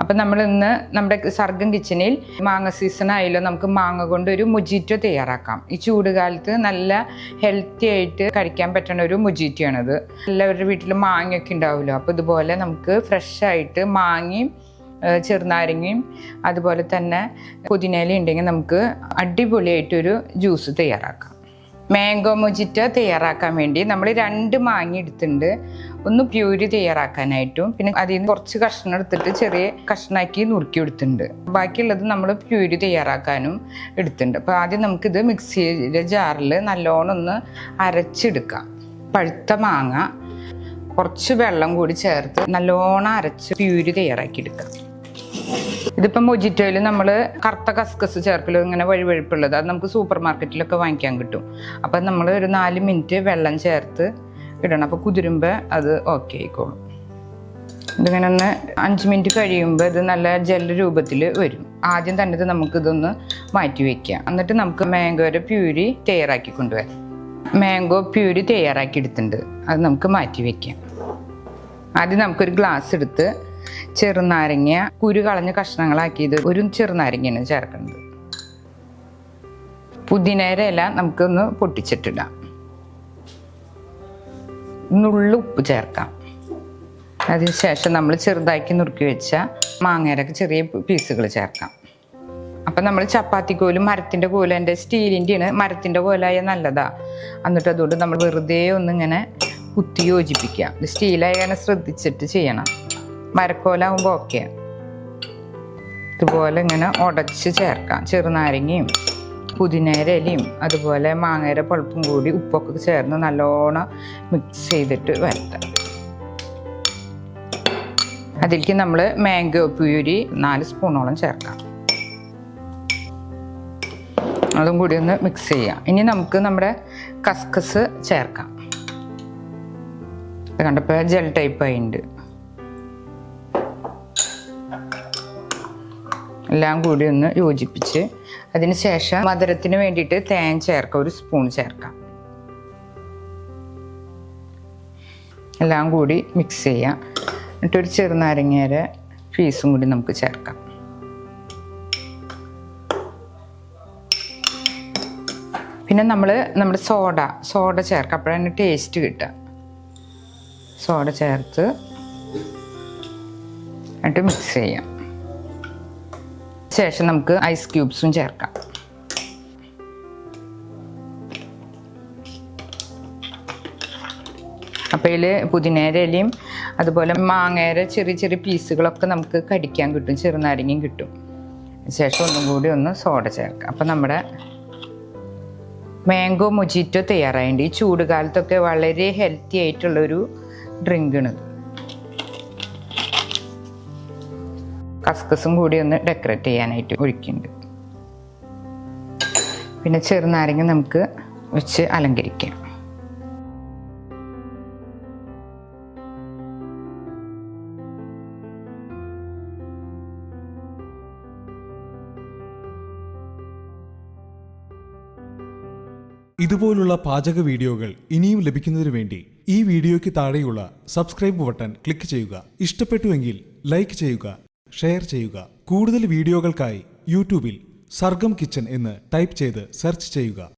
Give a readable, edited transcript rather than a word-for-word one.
അപ്പം നമ്മൾ ഇന്ന് നമ്മുടെ സർഗം കിച്ചണിൽ മാങ്ങ സീസൺ ആയാലും നമുക്ക് മാങ്ങ കൊണ്ട് ഒരു മൊജിറ്റോ തയ്യാറാക്കാം. ഈ ചൂടുകാലത്ത് നല്ല ഹെൽത്തി ആയിട്ട് കഴിക്കാൻ പറ്റുന്ന ഒരു മൊജിറ്റോയാണത്. എല്ലാവരുടെ വീട്ടിൽ മാങ്ങയൊക്കെ ഉണ്ടാവുമല്ലോ. അപ്പോൾ ഇതുപോലെ നമുക്ക് ഫ്രഷ് ആയിട്ട് മാങ്ങയും ചെറുനാരങ്ങയും അതുപോലെ തന്നെ പുതിനയില ഉണ്ടെങ്കിൽ നമുക്ക് അടിപൊളിയായിട്ടൊരു ജ്യൂസ് തയ്യാറാക്കാം. മാംഗോ മൊജിറ്റോ തയ്യാറാക്കാൻ വേണ്ടി നമ്മൾ 2 മാങ്ങ എടുത്തിട്ടുണ്ട്. ഒന്ന് പ്യൂരി തയ്യാറാക്കാനായിട്ടും പിന്നെ അതിൽ നിന്ന് കുറച്ച് കഷ്ണം എടുത്തിട്ട് ചെറിയ കഷ്ണമാക്കി നുറുക്കി എടുത്തിട്ടുണ്ട്. ബാക്കിയുള്ളത് നമ്മൾ പ്യൂരി തയ്യാറാക്കാനും എടുത്തിട്ടുണ്ട്. അപ്പോൾ ആദ്യം നമുക്കിത് മിക്സിയുടെ ജാറിൽ നല്ലോണം ഒന്ന് അരച്ചെടുക്കാം. പഴുത്ത മാങ്ങ കുറച്ച് വെള്ളം കൂടി ചേർത്ത് നല്ലോണം അരച്ച് പ്യൂരി തയ്യാറാക്കിയെടുക്കാം. ഇതിപ്പോൾ മൊജിറ്റോയിൽ നമ്മൾ കറുത്ത കസ്കസ് ചേർക്കലോ ഇങ്ങനെ വഴുവഴുപ്പുള്ളത് അത് നമുക്ക് സൂപ്പർ മാർക്കറ്റിലൊക്കെ വാങ്ങിക്കാൻ കിട്ടും. അപ്പം നമ്മൾ ഒരു 4 മിനിറ്റ് വെള്ളം ചേർത്ത് ഇടണം. അപ്പോൾ കുതിരുമ്പോൾ അത് ഓക്കെ ആയിക്കോളും. ഇതിങ്ങനെ ഒന്ന് 5 മിനിറ്റ് കഴിയുമ്പോൾ ഇത് നല്ല ജെൽ രൂപത്തിൽ വരും. ആദ്യം തന്നെ ഇത് നമുക്കിതൊന്ന് മാറ്റി വയ്ക്കാം. എന്നിട്ട് നമുക്ക് മാംഗോയുടെ പ്യൂരി തയ്യാറാക്കി കൊണ്ടുവരാം. മാംഗോ പ്യൂരി തയ്യാറാക്കി എടുത്തിട്ടുണ്ട്. അത് നമുക്ക് മാറ്റി വയ്ക്കാം. ആദ്യം നമുക്കൊരു ഗ്ലാസ് എടുത്ത് ചെറുനാരങ്ങ കുരു കളഞ്ഞ കഷ്ണങ്ങളാക്കിയത് ഒരു ചെറുനാരങ്ങയാണ് ചേർക്കുന്നത്. പുതിനയുടെ ഇല നമുക്കൊന്ന് പൊട്ടിച്ചിട്ടിടാം. നുള്ളു ഉപ്പ് ചേർക്കാം. അതിനുശേഷം നമ്മൾ ചെറുതാക്കി നുറുക്കി വെച്ച മാങ്ങയുടെ ചെറിയ പീസുകൾ ചേർക്കാം. അപ്പം നമ്മൾ ചപ്പാത്തി കോലും മരത്തിൻ്റെ കോലും എൻ്റെ സ്റ്റീലിൻ്റെയാണ്. മരത്തിൻ്റെ കോലായ നല്ലതാ. എന്നിട്ട് അതുകൊണ്ട് നമ്മൾ വെറുതെ ഒന്നിങ്ങനെ കുത്തി യോജിപ്പിക്കുക. ഇത് സ്റ്റീലായ ശ്രദ്ധിച്ചിട്ട് ചെയ്യണം. മരക്കോലാവുമ്പോൾ ഓക്കെ. ഇതുപോലെ ഇങ്ങനെ ഉടച്ച് ചേർക്കാം. ചെറുനാരങ്ങയും പുതിനയുടെ ഇലയും അതുപോലെ മാങ്ങയുടെ പൾപ്പും കൂടി ഉപ്പൊക്കെ ചേർന്ന് നല്ലോണം മിക്സ് ചെയ്തിട്ട് വരട്ടാം. അതിലേക്ക് നമ്മൾ മാംഗോ പ്യൂരി 4 സ്പൂണോളം ചേർക്കാം. അതും കൂടി ഒന്ന് മിക്സ് ചെയ്യാം. ഇനി നമുക്ക് നമ്മുടെ കസ്കസ് ചേർക്കാം. കണ്ടപ്പോൾ ജെൽ ടൈപ്പ് ആയിട്ടുണ്ട്. എല്ലാം കൂടി ഒന്ന് യോജിപ്പിച്ച് അതിന് ശേഷം മധുരത്തിന് വേണ്ടിയിട്ട് തേൻ ചേർക്കാം. 1 സ്പൂൺ ചേർക്കാം. എല്ലാം കൂടി മിക്സ് ചെയ്യാം. എന്നിട്ടൊരു ചെറുനാരങ്ങയുടെ പീസും കൂടി നമുക്ക് ചേർക്കാം. പിന്നെ നമ്മുടെ സോഡ ചേർക്കാം. അപ്പോഴാണ് ടേസ്റ്റ് കിട്ടുക. സോഡ ചേർത്ത് എന്നിട്ട് മിക്സ് ചെയ്യാം. ശേഷം നമുക്ക് ഐസ് ക്യൂബ്സും ചേർക്കാം. അപ്പോൾ ഇതിൽ പുതിനയുടെ ഇലയും അതുപോലെ മാങ്ങയുടെ ചെറിയ ചെറിയ പീസുകളൊക്കെ നമുക്ക് കടിക്കാൻ കിട്ടും. ചെറുനാരങ്ങയും കിട്ടും. ശേഷം ഒന്നും കൂടി ഒന്ന് സോഡ ചേർക്കാം. അപ്പം നമ്മുടെ മാംഗോ മൊജിറ്റോ തയ്യാറായിട്ടുണ്ട്. ഈ ചൂടുകാലത്തൊക്കെ വളരെ ഹെൽത്തി ആയിട്ടുള്ളൊരു ഡ്രിങ്കാണിത്. കസ്കസും കൂടി ഒന്ന് ഡെക്കറേറ്റ് ചെയ്യാനായിട്ട് ഒഴിക്കുന്നുണ്ട്. പിന്നെ ചെറുനാരങ്ങ നമുക്ക് വെച്ച് അലങ്കരിക്കാം. ഇതുപോലുള്ള പാചക വീഡിയോകൾ ഇനിയും ലഭിക്കുന്നതിനു വേണ്ടി ഈ വീഡിയോയ്ക്ക് താഴെയുള്ള സബ്സ്ക്രൈബ് ബട്ടൺ ക്ലിക്ക് ചെയ്യുക. ഇഷ്ടപ്പെട്ടുവെങ്കിൽ ലൈക്ക് ചെയ്യുക, ഷെയർ ചെയ്യുക. കൂടുതൽ വീഡിയോകൾക്കായി യൂട്യൂബിൽ സർഗം കിച്ചൺ എന്ന് ടൈപ്പ് ചെയ്ത് സെർച്ച് ചെയ്യുക.